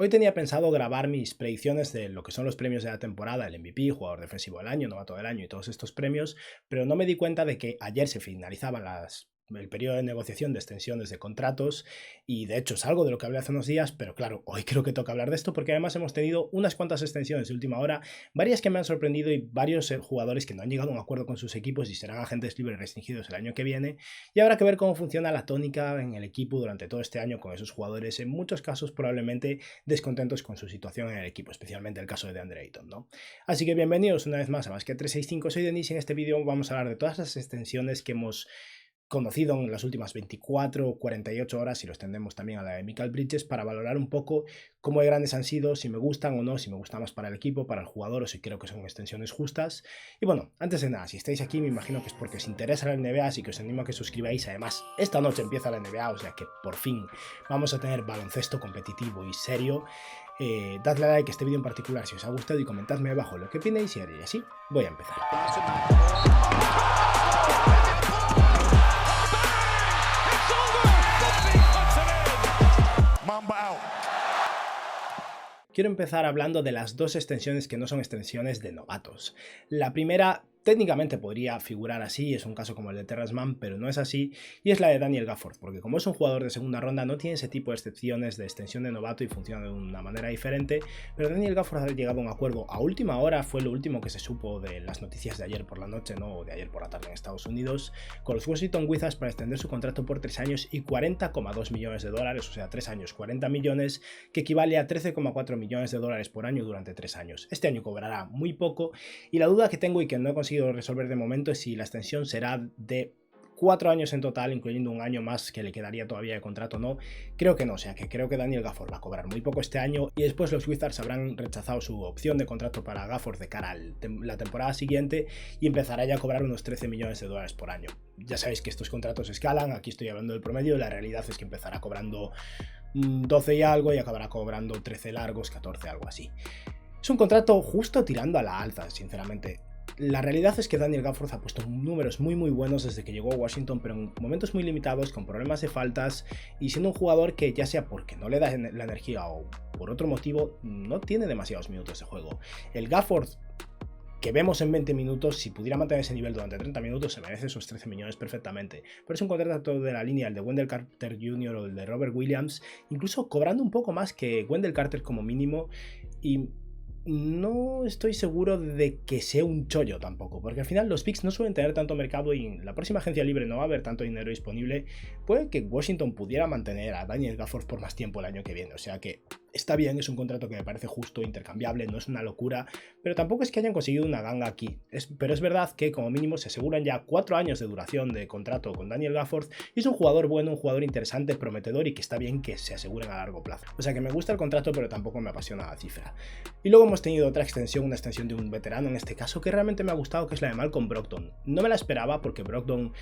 Hoy tenía pensado grabar mis predicciones de lo que son los premios de la temporada, el MVP, jugador defensivo del año, novato del año y todos estos premios, pero no me di cuenta de que ayer se finalizaban el periodo de negociación de extensiones de contratos y de hecho es algo de lo que hablé hace unos días, pero claro, hoy creo que toca hablar de esto porque además hemos tenido unas cuantas extensiones de última hora, varias que me han sorprendido y varios jugadores que no han llegado a un acuerdo con sus equipos y serán agentes libres restringidos el año que viene, y habrá que ver cómo funciona la tónica en el equipo durante todo este año con esos jugadores, en muchos casos probablemente descontentos con su situación en el equipo, especialmente el caso de DeAndre Ayton, ¿no? Así que bienvenidos una vez más a Basket 365, soy Denis y en este vídeo vamos a hablar de todas las extensiones que hemos conocido en las últimas 24 o 48 horas, y lo extendemos también a la de Mikal Bridges, para valorar un poco cómo de grandes han sido, si me gustan o no, si me gusta más para el equipo, para el jugador, o si creo que son extensiones justas. Y bueno, antes de nada, si estáis aquí me imagino que es porque os interesa la NBA, así que os animo a que suscribáis. Además, esta noche empieza la NBA, o sea que por fin vamos a tener baloncesto competitivo y serio. Dadle a like a este vídeo en particular si os ha gustado y comentadme abajo lo que opináis, y así voy a empezar. Quiero empezar hablando de las dos extensiones que no son extensiones de novatos. La primera técnicamente podría figurar así, es un caso como el de Terrence Mann, pero no es así, y es la de Daniel Gafford, porque como es un jugador de segunda ronda no tiene ese tipo de excepciones de extensión de novato y funciona de una manera diferente, pero Daniel Gafford ha llegado a un acuerdo a última hora, fue lo último que se supo de las noticias de ayer por la noche, no, o de ayer por la tarde en Estados Unidos, con los Washington Wizards para extender su contrato por 3 años y $40,2 millones, o sea, 3 años 40 millones, que equivale a $13,4 millones por año durante 3 años. Este año cobrará muy poco, y la duda que tengo y que no he conseguido resolver de momento es si la extensión será de 4 años en total, incluyendo un año más que le quedaría todavía de contrato o no. Creo que no, o sea que creo que Daniel Gafford va a cobrar muy poco este año y después los Wizards habrán rechazado su opción de contrato para Gafford de cara a la temporada siguiente y empezará ya a cobrar unos $13 millones por año. Ya sabéis que estos contratos escalan, aquí estoy hablando del promedio, la realidad es que empezará cobrando 12 y algo y acabará cobrando 13 largos, 14, algo así. Es un contrato justo tirando a la alza, sinceramente. La realidad es que Daniel Gafford ha puesto números muy buenos desde que llegó a Washington, pero en momentos muy limitados, con problemas de faltas, y siendo un jugador que, ya sea porque no le da la energía o por otro motivo, no tiene demasiados minutos de juego. El Gafford que vemos en 20 minutos, si pudiera mantener ese nivel durante 30 minutos, se merece esos 13 millones perfectamente. Pero es un contrato de la línea, el de Wendell Carter Jr. o el de Robert Williams, incluso cobrando un poco más que Wendell Carter como mínimo, y no estoy seguro de que sea un chollo tampoco, porque al final los picks no suelen tener tanto mercado y en la próxima agencia libre no va a haber tanto dinero disponible. Puede que Washington pudiera mantener a Daniel Gafford por más tiempo el año que viene, o sea que está bien, es un contrato que me parece justo, intercambiable, no es una locura, pero tampoco es que hayan conseguido una ganga aquí. Pero es verdad que como mínimo se aseguran ya 4 años de duración de contrato con Daniel Gafford, y es un jugador bueno, un jugador interesante, prometedor, y que está bien que se aseguren a largo plazo. O sea que me gusta el contrato, pero tampoco me apasiona la cifra. Y luego hemos tenido otra extensión, una extensión de un veterano en este caso, que realmente me ha gustado, que es la de Malcolm Brogdon. No me la esperaba porque Brogdon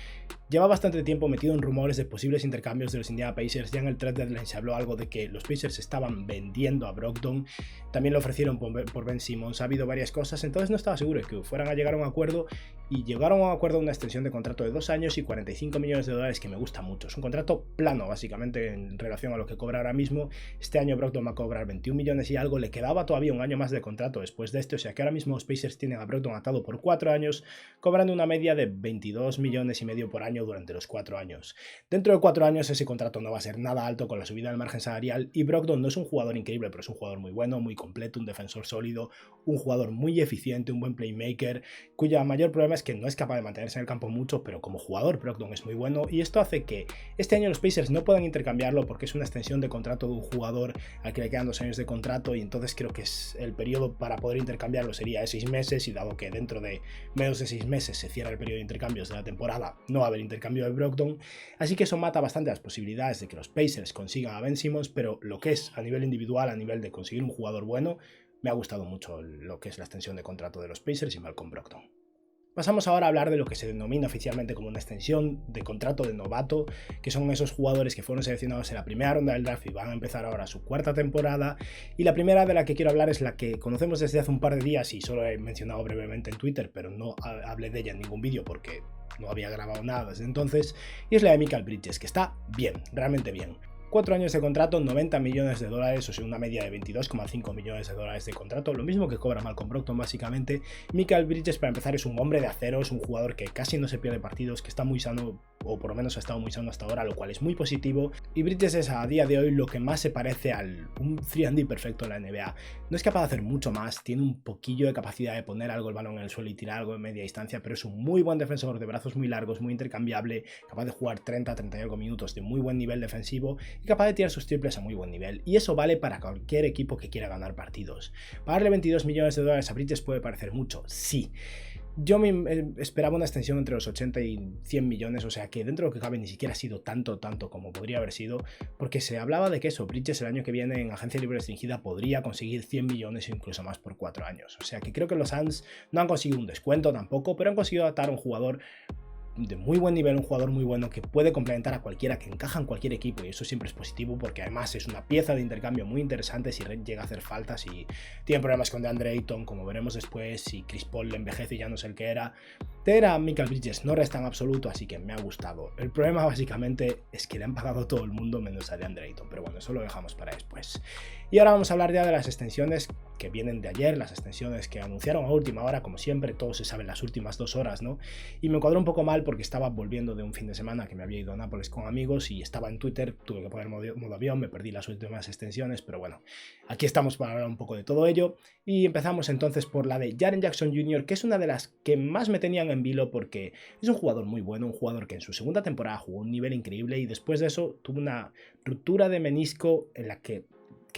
lleva bastante tiempo metido en rumores de posibles intercambios de los Indiana Pacers. Ya en el trade deadline se habló algo de que los Pacers estaban vendiendo a Brogdon, también lo ofrecieron por Ben Simmons, ha habido varias cosas, entonces no estaba seguro de que fueran a llegar a un acuerdo, y llegaron a un acuerdo de una extensión de contrato de 2 años y $45 millones, que me gusta mucho. Es un contrato plano básicamente en relación a lo que cobra ahora mismo. Este año Brogdon va a cobrar 21 millones y algo, le quedaba todavía un año más de contrato después de este, o sea que ahora mismo los Pacers tienen a Brogdon atado por 4 años, cobrando una media de 22 millones y medio por año durante los 4 años. Dentro de 4 años ese contrato no va a ser nada alto con la subida del margen salarial, y Brogdon no es un jugador increíble, pero es un jugador muy bueno, muy completo, un defensor sólido, un jugador muy eficiente, un buen playmaker, cuya mayor problema es que no es capaz de mantenerse en el campo mucho, pero como jugador Brogdon es muy bueno, y esto hace que este año los Pacers no puedan intercambiarlo porque es una extensión de contrato de un jugador al que le quedan 2 años de contrato, y entonces creo que el periodo para poder intercambiarlo sería de 6 meses, y dado que dentro de menos de 6 meses se cierra el periodo de intercambios de la temporada, no va a haber intercambio de Brogdon, así que eso mata bastante las posibilidades de que los Pacers consigan a Ben Simmons, pero lo que es a nivel individual, a nivel de conseguir un jugador bueno, me ha gustado mucho lo que es la extensión de contrato de los Pacers y Malcolm Brogdon. Pasamos ahora a hablar de lo que se denomina oficialmente como una extensión de contrato de novato, que son esos jugadores que fueron seleccionados en la primera ronda del draft y van a empezar ahora su 4ª temporada. Y la primera de la que quiero hablar es la que conocemos desde hace un par de días y solo he mencionado brevemente en Twitter, pero no hablé de ella en ningún vídeo porque no había grabado nada desde entonces, y es la de Mikal Bridges, que está bien, realmente bien. 4 años de contrato, 90 millones de dólares, o sea, una media de 22,5 millones de dólares de contrato, lo mismo que cobra Malcolm Brogdon básicamente. Mikal Bridges, para empezar, es un hombre de acero, es un jugador que casi no se pierde partidos, que está muy sano, o por lo menos ha estado muy sano hasta ahora, lo cual es muy positivo. Y Bridges es a día de hoy lo que más se parece a un 3&D perfecto en la NBA. No es capaz de hacer mucho más, tiene un poquillo de capacidad de poner algo el balón en el suelo y tirar algo de media distancia, pero es un muy buen defensor de brazos muy largos, muy intercambiable, capaz de jugar 30 algo minutos de muy buen nivel defensivo y capaz de tirar sus triples a muy buen nivel. Y eso vale para cualquier equipo que quiera ganar partidos. Pagarle 22 millones de dólares a Bridges puede parecer mucho, sí. Yo me esperaba una extensión entre los 80 y 100 millones, o sea que dentro de lo que cabe ni siquiera ha sido tanto como podría haber sido, porque se hablaba de que eso, Bridges el año que viene en agencia libre restringida podría conseguir 100 millones o incluso más por 4 años. O sea que creo que los Suns no han conseguido un descuento tampoco, pero han conseguido atar a un jugador de muy buen nivel, un jugador muy bueno que puede complementar a cualquiera, que encaja en cualquier equipo, y eso siempre es positivo porque además es una pieza de intercambio muy interesante si llega a hacer falta, si tiene problemas con DeAndre Ayton, como veremos después, si Chris Paul le envejece y ya no es el que era. Tener a Mikal Bridges no resta en absoluto, así que me ha gustado. El problema básicamente es que le han pagado a todo el mundo menos a DeAndre Ayton, pero bueno, eso lo dejamos para después. Y ahora vamos a hablar ya de las extensiones que vienen de ayer, las extensiones que anunciaron a última hora, como siempre, todo se sabe en las últimas 2 horas, ¿no? Y me cuadró un poco mal porque estaba volviendo de un fin de semana que me había ido a Nápoles con amigos y estaba en Twitter, tuve que poner modo avión, me perdí las últimas extensiones, pero bueno, aquí estamos para hablar un poco de todo ello. Y empezamos entonces por la de Jaren Jackson Jr., que es una de las que más me tenían en vilo porque es un jugador muy bueno, un jugador que en su segunda temporada jugó un nivel increíble y después de eso tuvo una ruptura de menisco en la que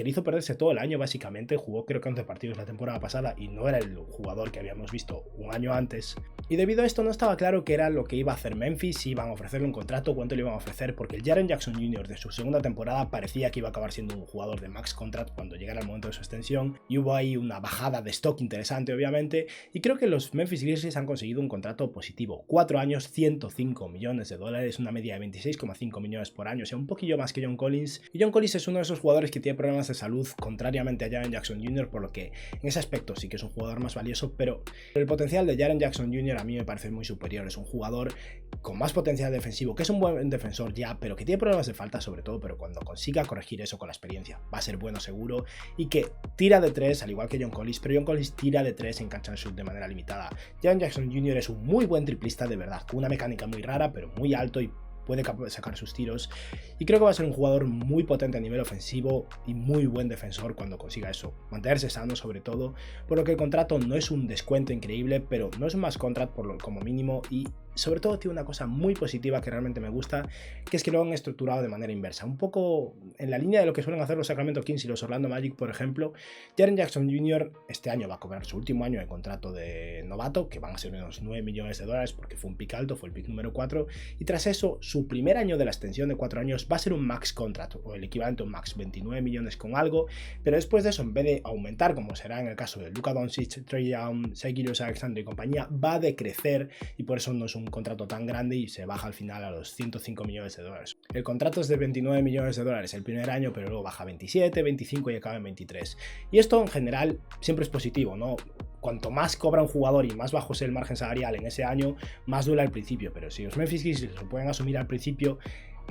le hizo perderse todo el año básicamente. Jugó creo que 11 partidos la temporada pasada y no era el jugador que habíamos visto un año antes, y debido a esto no estaba claro qué era lo que iba a hacer Memphis, si iban a ofrecerle un contrato, cuánto le iban a ofrecer, porque el Jaren Jackson Jr. de su segunda temporada parecía que iba a acabar siendo un jugador de max contract cuando llegara el momento de su extensión, y hubo ahí una bajada de stock interesante obviamente, y creo que los Memphis Grizzlies han conseguido un contrato positivo, 4 años, 105 millones de dólares, una media de 26,5 millones por año, o sea un poquillo más que John Collins, y John Collins es uno de esos jugadores que tiene problemas de salud, contrariamente a Jaren Jackson Jr., por lo que en ese aspecto sí que es un jugador más valioso, pero el potencial de Jaren Jackson Jr. a mí me parece muy superior. Es un jugador con más potencial defensivo, que es un buen defensor ya, pero que tiene problemas de falta sobre todo, pero cuando consiga corregir eso con la experiencia va a ser bueno seguro, y que tira de 3 al igual que John Collins, pero John Collins tira de 3 en catch and shoot de manera limitada. Jaren Jackson Jr. es un muy buen triplista de verdad, con una mecánica muy rara pero muy alto y puede sacar sus tiros, y creo que va a ser un jugador muy potente a nivel ofensivo y muy buen defensor cuando consiga eso, mantenerse sano sobre todo, por lo que el contrato no es un descuento increíble, pero no es un max contract como mínimo, y sobre todo tiene una cosa muy positiva que realmente me gusta, que es que lo han estructurado de manera inversa, un poco en la línea de lo que suelen hacer los Sacramento Kings y los Orlando Magic, por ejemplo. Jaren Jackson Jr. este año va a cobrar su último año de contrato de novato, que van a ser unos 9 millones de dólares porque fue un pick alto, fue el pick número 4, y tras eso su primer año de la extensión de 4 años va a ser un max contract, o el equivalente a un max, 29 millones con algo, pero después de eso, en vez de aumentar, como será en el caso de Luka Doncic, Trae Young, Shai Gilgeous-Alexander y compañía, va a decrecer, y por eso no es un contrato tan grande y se baja al final a los 105 millones de dólares. El contrato es de 29 millones de dólares el primer año, pero luego baja a 27, 25 y acaba en 23. Y esto en general siempre es positivo, ¿no? Cuanto más cobra un jugador y más bajo sea el margen salarial en ese año, más duele al principio, pero si los Memphis Grizzlies lo pueden asumir al principio,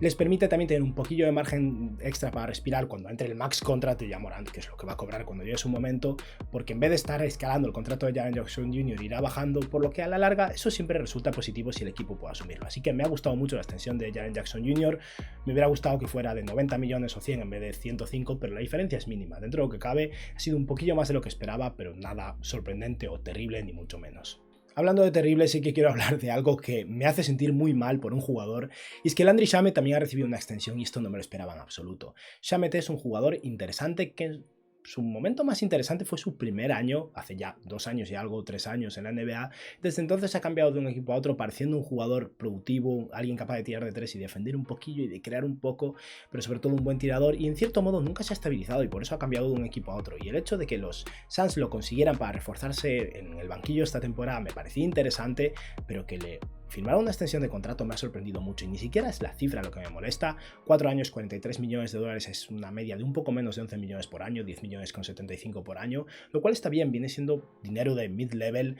les permite también tener un poquillo de margen extra para respirar cuando entre el max contract de Ja Morant, que es lo que va a cobrar cuando llegue su momento, porque en vez de estar escalando el contrato de Jaren Jackson Jr. irá bajando, por lo que a la larga eso siempre resulta positivo si el equipo puede asumirlo. Así que me ha gustado mucho la extensión de Jaren Jackson Jr., me hubiera gustado que fuera de 90 millones o 100 en vez de 105, pero la diferencia es mínima. Dentro de lo que cabe ha sido un poquillo más de lo que esperaba, pero nada sorprendente o terrible ni mucho menos. Hablando de terrible, sí que quiero hablar de algo que me hace sentir muy mal por un jugador, y es que Landry Shamet también ha recibido una extensión y esto no me lo esperaba en absoluto. Shamet es un jugador interesante que su momento más interesante fue su primer año, hace ya 2 años y algo, 3 años en la NBA. Desde entonces ha cambiado de un equipo a otro, pareciendo un jugador productivo, alguien capaz de tirar de 3 y defender un poquillo y de crear un poco, pero sobre todo un buen tirador, y en cierto modo nunca se ha estabilizado y por eso ha cambiado de un equipo a otro. Y el hecho de que los Suns lo consiguieran para reforzarse en el banquillo esta temporada me parecía interesante, pero que le firmar una extensión de contrato me ha sorprendido mucho, y ni siquiera es la cifra lo que me molesta. 4 años, 43 millones de dólares es una media de un poco menos de 11 millones por año, 10 millones con 75 por año, lo cual está bien, viene siendo dinero de mid-level.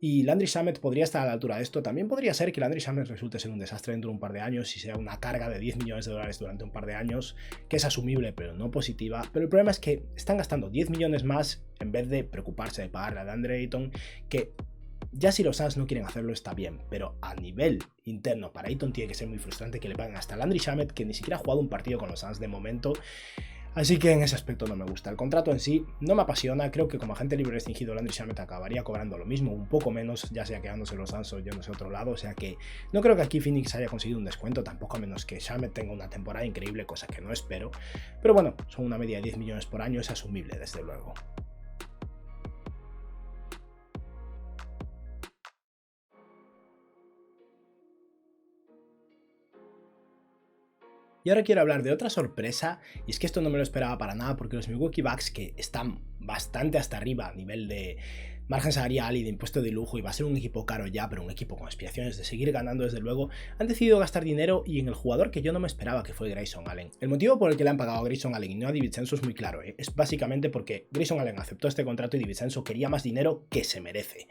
y Landry Shamet podría estar a la altura de esto. También podría ser que Landry Shamet resulte ser un desastre dentro de un par de años y sea una carga de 10 millones de dólares durante un par de años, que es asumible pero no positiva. Pero el problema es que están gastando 10 millones más en vez de preocuparse de pagarle a DeAndre Ayton, que ya si los Suns no quieren hacerlo está bien, pero a nivel interno para Ayton tiene que ser muy frustrante que le paguen hasta Landry Shamet, que ni siquiera ha jugado un partido con los Suns de momento. Así que en ese aspecto no me gusta. El contrato en sí no me apasiona. Creo que como agente libre restringido Landry Shamet acabaría cobrando lo mismo, un poco menos, ya sea quedándose los Suns o yéndose a otro lado. O sea que no creo que aquí Phoenix haya conseguido un descuento, tampoco a menos que Shamet tenga una temporada increíble, cosa que no espero. Pero bueno, son una media de 10 millones por año, es asumible desde luego. Y ahora quiero hablar de otra sorpresa, y es que esto no me lo esperaba para nada, porque los Milwaukee Bucks, que están bastante hasta arriba a nivel de margen salarial y de impuesto de lujo, y va a ser un equipo caro ya, pero un equipo con aspiraciones de seguir ganando desde luego, han decidido gastar dinero y en el jugador que yo no me esperaba, que fue Grayson Allen. El motivo por el que le han pagado a Grayson Allen y no a DiVincenzo es muy claro, es básicamente porque Grayson Allen aceptó este contrato y DiVincenzo quería más dinero que se merece.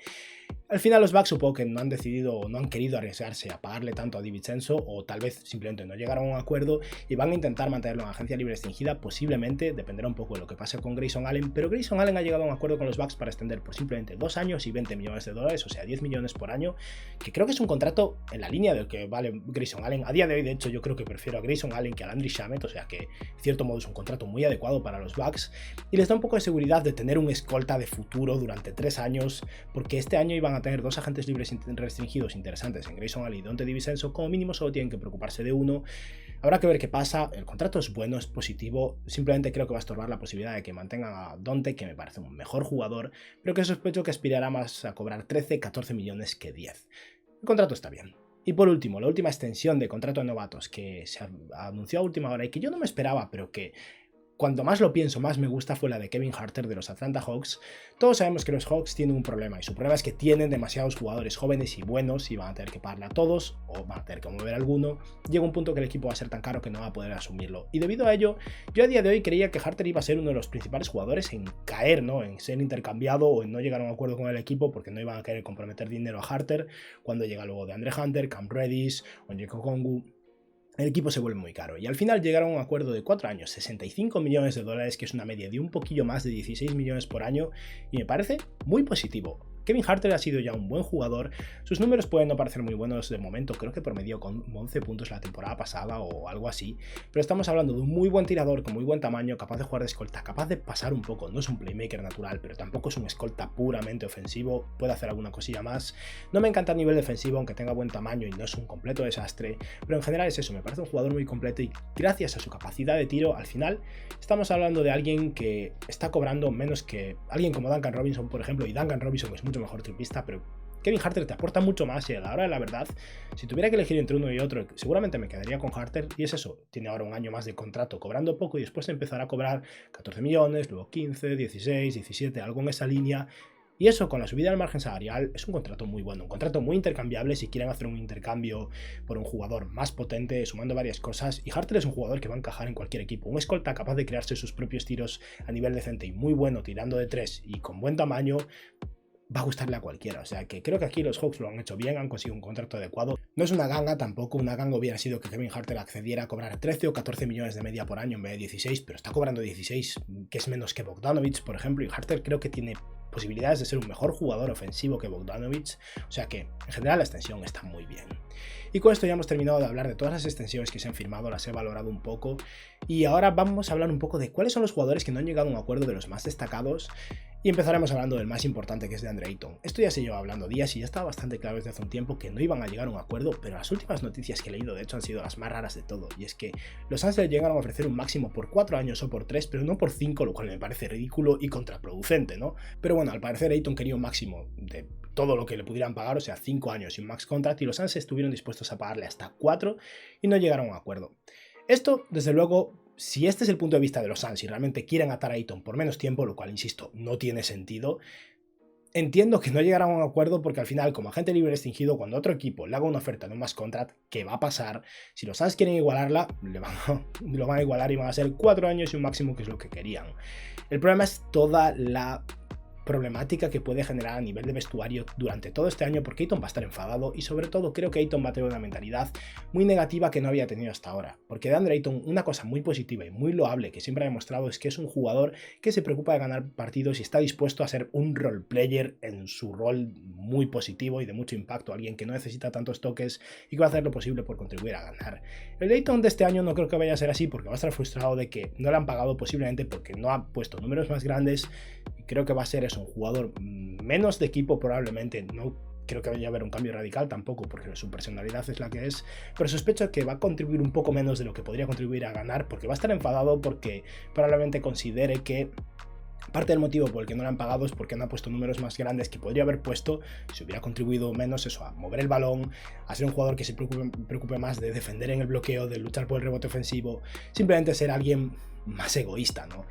Al final los Bucks supongo que no han decidido o no han querido arriesgarse a pagarle tanto a DiVincenzo, o tal vez simplemente no llegaron a un acuerdo y van a intentar mantenerlo en agencia libre restringida. Posiblemente, dependerá un poco de lo que pase con Grayson Allen, pero Grayson Allen ha llegado a un acuerdo con los Bucks para extender por simplemente 2 años y 20 millones de dólares, o sea 10 millones por año, que creo que es un contrato en la línea del que vale Grayson Allen. A día de hoy, de hecho, yo creo que prefiero a Grayson Allen que a Landry Shamet, o sea que en cierto modo es un contrato muy adecuado para los Bucks y les da un poco de seguridad de tener un escolta de futuro durante 3 años, porque este año iban a tener 2 agentes libres restringidos interesantes en Grayson Allen y Donte DiVincenzo. Como mínimo solo tienen que preocuparse de uno. Habrá que ver qué pasa. El contrato es bueno, es positivo. Simplemente creo que va a estorbar la posibilidad de que mantengan a Donte, que me parece un mejor jugador, pero que sospecho que aspirará más a cobrar 13, 14 millones que 10. El contrato está bien. Y por último, la última extensión de contrato de novatos que se anunció a última hora y que yo no me esperaba, pero que cuanto más lo pienso, más me gusta, fue la de Kevin Huerter de los Atlanta Hawks. Todos sabemos que los Hawks tienen un problema, y su problema es que tienen demasiados jugadores jóvenes y buenos y van a tener que pagarle a todos, o van a tener que mover alguno. Llega un punto que el equipo va a ser tan caro que no va a poder asumirlo. Y debido a ello, yo a día de hoy creía que Huerter iba a ser uno de los principales jugadores en caer, ¿no? En ser intercambiado o en no llegar a un acuerdo con el equipo, porque no iban a querer comprometer dinero a Huerter cuando llega luego de Andre Hunter, Cam Reddish, Onyeka Okongwu. El equipo se vuelve muy caro y al final llegaron a un acuerdo de 4 años, 65 millones de dólares, que es una media de un poquillo más de 16 millones por año, y me parece muy positivo. Kevin Huerter ha sido ya un buen jugador, sus números pueden no parecer muy buenos de momento, creo que promedió con 11 puntos la temporada pasada o algo así, pero estamos hablando de un muy buen tirador con muy buen tamaño, capaz de jugar de escolta, capaz de pasar un poco, no es un playmaker natural, pero tampoco es un escolta puramente ofensivo, puede hacer alguna cosilla más. No me encanta a nivel defensivo, aunque tenga buen tamaño y no es un completo desastre, pero en general es eso, me parece un jugador muy completo y gracias a su capacidad de tiro, al final estamos hablando de alguien que está cobrando menos que alguien como Duncan Robinson, por ejemplo, y Duncan Robinson es mucho mejor triplista, pero Kevin Huerter te aporta mucho más y a la hora de la verdad, si tuviera que elegir entre uno y otro, seguramente me quedaría con Huerter, y es eso, tiene ahora un año más de contrato cobrando poco y después empezará a cobrar 14 millones, luego 15, 16, 17, algo en esa línea. Y eso, con la subida del margen salarial, es un contrato muy bueno, un contrato muy intercambiable si quieren hacer un intercambio por un jugador más potente, sumando varias cosas. Y Huerter es un jugador que va a encajar en cualquier equipo, un escolta capaz de crearse sus propios tiros a nivel decente y muy bueno tirando de 3 y con buen tamaño, va a gustarle a cualquiera, o sea que creo que aquí los Hawks lo han hecho bien, han conseguido un contrato adecuado. No es una ganga tampoco, una ganga hubiera sido que Kevin Huerter accediera a cobrar 13 o 14 millones de media por año en vez de 16, pero está cobrando 16, que es menos que Bogdanovic, por ejemplo, y Huerter creo que tiene posibilidades de ser un mejor jugador ofensivo que Bogdanovic, o sea que en general la extensión está muy bien. Y con esto ya hemos terminado de hablar de todas las extensiones que se han firmado, las he valorado un poco, y ahora vamos a hablar un poco de cuáles son los jugadores que no han llegado a un acuerdo, de los más destacados, y empezaremos hablando del más importante, que es DeAndre Ayton. Esto ya se lleva hablando días y ya estaba bastante claro desde hace un tiempo que no iban a llegar a un acuerdo, pero las últimas noticias que he leído de hecho han sido las más raras de todo, y es que los Suns llegaron a ofrecer un máximo por 4 años o por 3, pero no por 5, lo cual me parece ridículo y contraproducente, ¿no? Pero bueno, al parecer Ayton quería un máximo de todo lo que le pudieran pagar, o sea 5 años y un max contract, y los Suns estuvieron dispuestos a pagarle hasta 4 y no llegaron a un acuerdo. Esto, desde luego, si este es el punto de vista de los Suns y realmente quieren atar a Ayton por menos tiempo, lo cual, insisto, no tiene sentido, entiendo que no llegaran a un acuerdo porque al final, como agente libre restringido, cuando otro equipo le haga una oferta de un max contract, ¿qué va a pasar? Si los Suns quieren igualarla, lo van a igualar y van a ser 4 años y un máximo, que es lo que querían. El problema es toda la problemática que puede generar a nivel de vestuario durante todo este año, porque Ayton va a estar enfadado y sobre todo creo que Ayton va a tener una mentalidad muy negativa que no había tenido hasta ahora. Porque DeAndre Ayton, una cosa muy positiva y muy loable que siempre ha demostrado es que es un jugador que se preocupa de ganar partidos y está dispuesto a ser un role player en su rol muy positivo y de mucho impacto, alguien que no necesita tantos toques y que va a hacer lo posible por contribuir a ganar. El Ayton de este año no creo que vaya a ser así, porque va a estar frustrado de que no le han pagado, posiblemente porque no ha puesto números más grandes, y creo que va a ser eso, un jugador menos de equipo probablemente. No creo que vaya a haber un cambio radical tampoco, porque su personalidad es la que es, pero sospecho que va a contribuir un poco menos de lo que podría contribuir a ganar, porque va a estar enfadado, porque probablemente considere que parte del motivo por el que no le han pagado es porque no ha puesto números más grandes que podría haber puesto si hubiera contribuido menos eso, a mover el balón, a ser un jugador que se preocupe más de defender en el bloqueo, de luchar por el rebote ofensivo, simplemente ser alguien más egoísta, ¿no?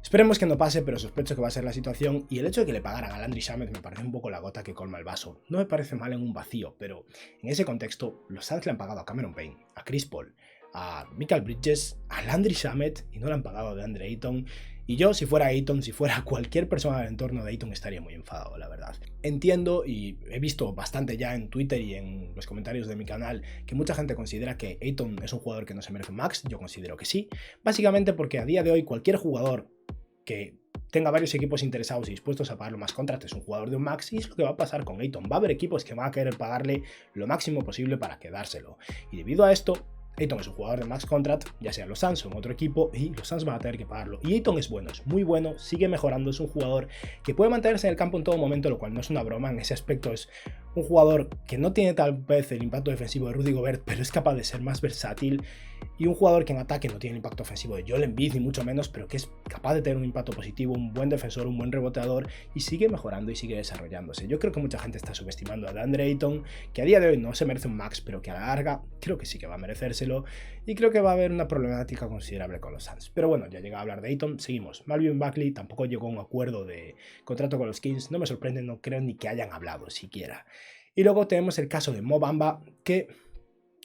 Esperemos que no pase, pero sospecho que va a ser la situación, y el hecho de que le pagaran a Landry Shamet me parece un poco la gota que colma el vaso. No me parece mal en un vacío, pero en ese contexto los Suns le han pagado a Cameron Payne, a Chris Paul, a Mikal Bridges, a Landry Shamet, y no le han pagado a DeAndre Ayton. Y yo, si fuera Ayton, si fuera cualquier persona del entorno de Ayton, estaría muy enfadado, la verdad. Entiendo, y he visto bastante ya en Twitter y en los comentarios de mi canal, que mucha gente considera que Ayton es un jugador que no se merece un max. Yo considero que sí, básicamente porque a día de hoy cualquier jugador que tenga varios equipos interesados y dispuestos a pagarlo más contrato es un jugador de un max, y es lo que va a pasar con Ayton. Va a haber equipos que van a querer pagarle lo máximo posible para quedárselo, y debido a esto Ayton es un jugador de max contract, ya sea los Suns o en otro equipo, y los Suns van a tener que pagarlo. Y Ayton es bueno, es muy bueno, sigue mejorando, es un jugador que puede mantenerse en el campo en todo momento, lo cual no es una broma. En ese aspecto es un jugador que no tiene tal vez el impacto defensivo de Rudy Gobert, pero es capaz de ser más versátil, y un jugador que en ataque no tiene el impacto ofensivo de Joel Embiid ni mucho menos, pero que es capaz de tener un impacto positivo, un buen defensor, un buen reboteador, y sigue mejorando y sigue desarrollándose. Yo creo que mucha gente está subestimando a DeAndre Ayton, que a día de hoy no se merece un max, pero que a la larga creo que sí que va a merecérselo, y creo que va a haber una problemática considerable con los Suns. Pero bueno, ya llega a hablar de Ayton, seguimos. Marvin Bagley tampoco llegó a un acuerdo de contrato con los Kings, no me sorprende, no creo ni que hayan hablado siquiera. Y luego tenemos el caso de Mo Bamba, que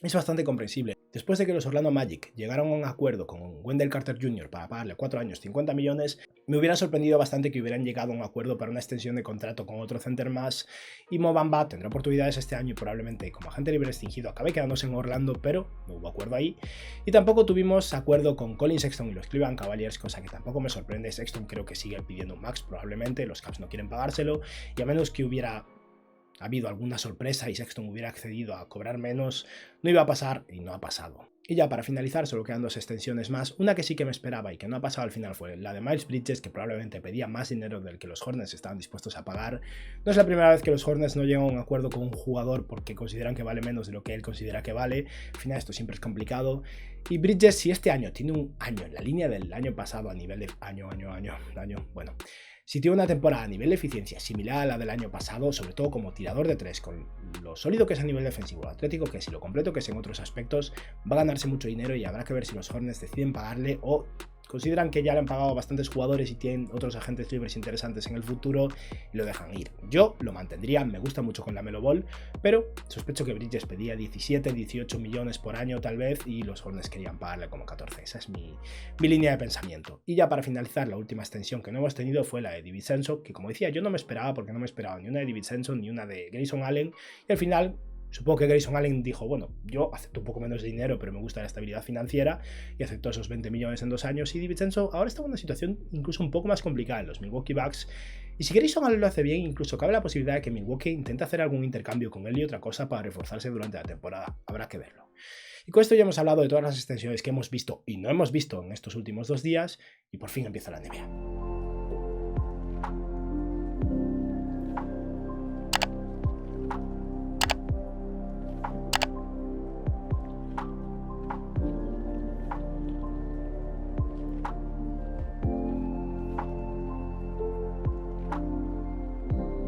es bastante comprensible. Después de que los Orlando Magic llegaron a un acuerdo con Wendell Carter Jr. para pagarle 4 años 50 millones, me hubiera sorprendido bastante que hubieran llegado a un acuerdo para una extensión de contrato con otro center más, y Mo Bamba tendrá oportunidades este año y probablemente como agente libre extinguido acabe quedándose en Orlando, pero no hubo acuerdo ahí. Y tampoco tuvimos acuerdo con Colin Sexton y los Cleveland Cavaliers, cosa que tampoco me sorprende. Sexton creo que sigue pidiendo un max, probablemente los Cavs no quieren pagárselo, y a menos que hubiera habido alguna sorpresa y Sexton hubiera accedido a cobrar menos, no iba a pasar, y no ha pasado. Y ya para finalizar, solo quedan 2 extensiones más. Una que sí que me esperaba y que no ha pasado al final fue la de Miles Bridges, que probablemente pedía más dinero del que los Hornets estaban dispuestos a pagar. No es la primera vez que los Hornets no llegan a un acuerdo con un jugador porque consideran que vale menos de lo que él considera que vale. Al final esto siempre es complicado. Y Bridges, si este año tiene un año en la línea del año pasado a nivel de bueno, si tiene una temporada a nivel de eficiencia similar a la del año pasado, sobre todo como tirador de 3, con lo sólido que es a nivel defensivo, lo atlético que es y lo completo que es en otros aspectos, va a ganarse mucho dinero, y habrá que ver si los Hornets deciden pagarle o consideran que ya le han pagado a bastantes jugadores y tienen otros agentes libres interesantes en el futuro y lo dejan ir. Yo lo mantendría, me gusta mucho con la Melo Ball, pero sospecho que Bridges pedía 17, 18 millones por año tal vez, y los Hornets querían pagarle como 14. Esa es mi línea de pensamiento. Y ya para finalizar, la última extensión que no hemos tenido fue la de DiVincenzo, que como decía yo no me esperaba, porque no me esperaba ni una de DiVincenzo ni una de Grayson Allen, y al final supongo que Grayson Allen dijo, bueno, yo acepto un poco menos de dinero, pero me gusta la estabilidad financiera, y aceptó esos 20 millones en 2 años. Y DiVincenzo ahora está en una situación incluso un poco más complicada en los Milwaukee Bucks, y si Grayson Allen lo hace bien, incluso cabe la posibilidad de que Milwaukee intente hacer algún intercambio con él y otra cosa para reforzarse durante la temporada. Habrá que verlo. Y con esto ya hemos hablado de todas las extensiones que hemos visto y no hemos visto en estos últimos 2 días, y por fin empieza la NBA.